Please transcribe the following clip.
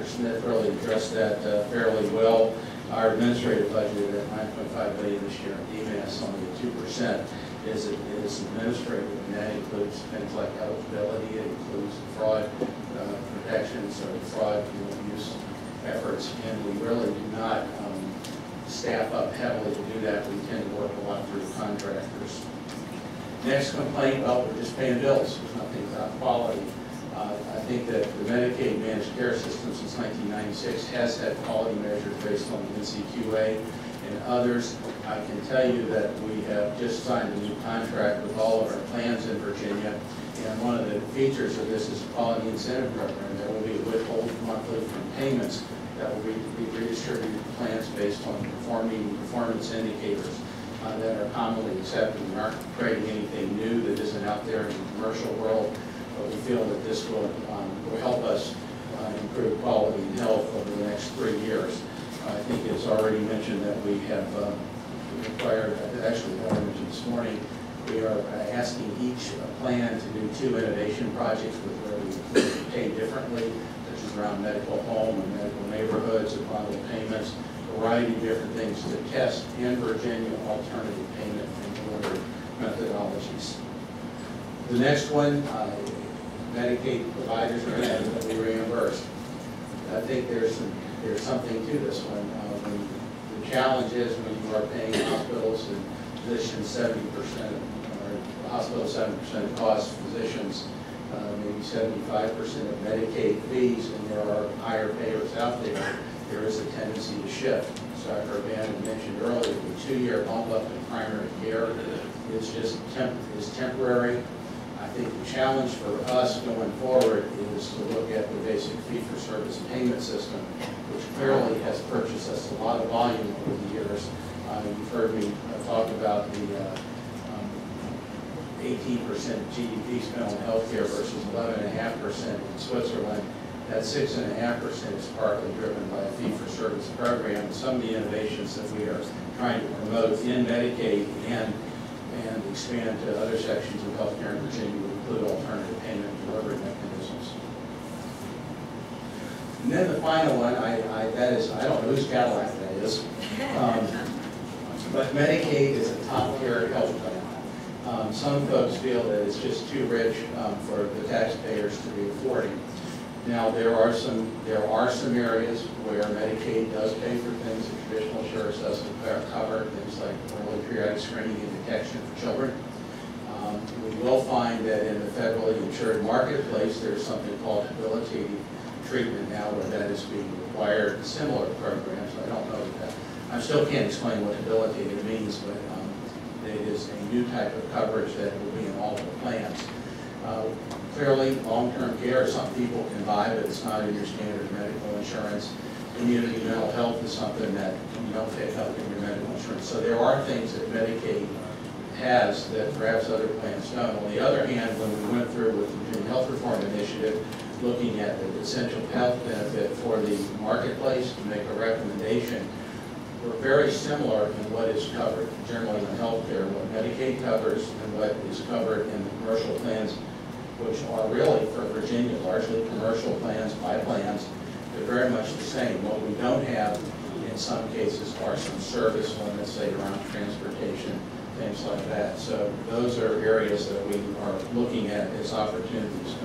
Dr. Smith really addressed that fairly well. Our administrative budget at $9.5 billion this year, DMAS only at 2%, is administrative, and that includes things like eligibility, it includes fraud protections or fraud abuse efforts, and we really do not staff up heavily to do that. We tend to work a lot through contractors. Next complaint, well, we're just paying bills. There's nothing about quality. I think that the Medicaid managed care system since 1996 has had quality measures based on the NCQA and others. I can tell you that we have just signed a new contract with all of our plans in Virginia, and one of the features of this is a quality incentive program that will be withhold monthly from payments that will be redistributed to plans based on performance indicators that are commonly accepted. We aren't creating anything new that isn't out there in the commercial world, but we feel that this will help us improve quality and health over the next 3 years. I think it's already mentioned that we have required, actually I mentioned this morning, we are asking each plan to do 2 innovation projects where we pay differently, such as around medical home and medical neighborhoods and bundle payments, a variety of different things to test in Virginia alternative payment and delivery methodologies. The next one, Medicaid providers are going to be reimbursed. I think there's something to this one. The challenge is when you are paying hospitals and physicians 70%, or hospitals 70% of cost, physicians maybe 75% of Medicaid fees, and there are higher payers out there, there is a tendency to shift. So Dr. O'Bannon mentioned earlier, the 2-year bump up in primary care is just temporary. I think the challenge for us going forward is to look at the basic fee-for-service payment system, which clearly has purchased us a lot of volume over the years. You've heard me talk about the 18% GDP spent on healthcare versus 11.5% in Switzerland. That 6.5% is partly driven by a fee-for-service program. Some of the innovations that we are trying to promote in Medicaid and expand to other sections of healthcare in Virginia would include alternative payment delivery mechanisms. And then the final one, I don't know whose Cadillac that is, but Medicaid is a top-tier health plan. Some folks feel that it's just too rich for the taxpayers to be affording. Now, there are some areas where Medicaid does pay for things that traditional insurance doesn't cover, things like early periodic screening and detection for children. We will find that in the federally insured marketplace, there's something called debilitating treatment now, where that is being required in similar programs. I don't know that. I still can't explain what debilitating means, but it is a new type of coverage that will be in all of the plans. Clearly, long-term care, some people can buy, but it's not in your standard medical insurance. Community mental health is something that you don't pick up in your medical insurance. So there are things that Medicaid has that perhaps other plans don't. On the other hand, when we went through with the Virginia Health Reform Initiative, looking at the essential health benefit for the marketplace to make a recommendation, we're very similar in what is covered generally in health care, what Medicaid covers and what is covered in the commercial plans, which are really, for Virginia, largely commercial plans by plans. They're very much the same. What we don't have in some cases are some service limits, say around transportation, things like that. So those are areas that we are looking at as opportunities.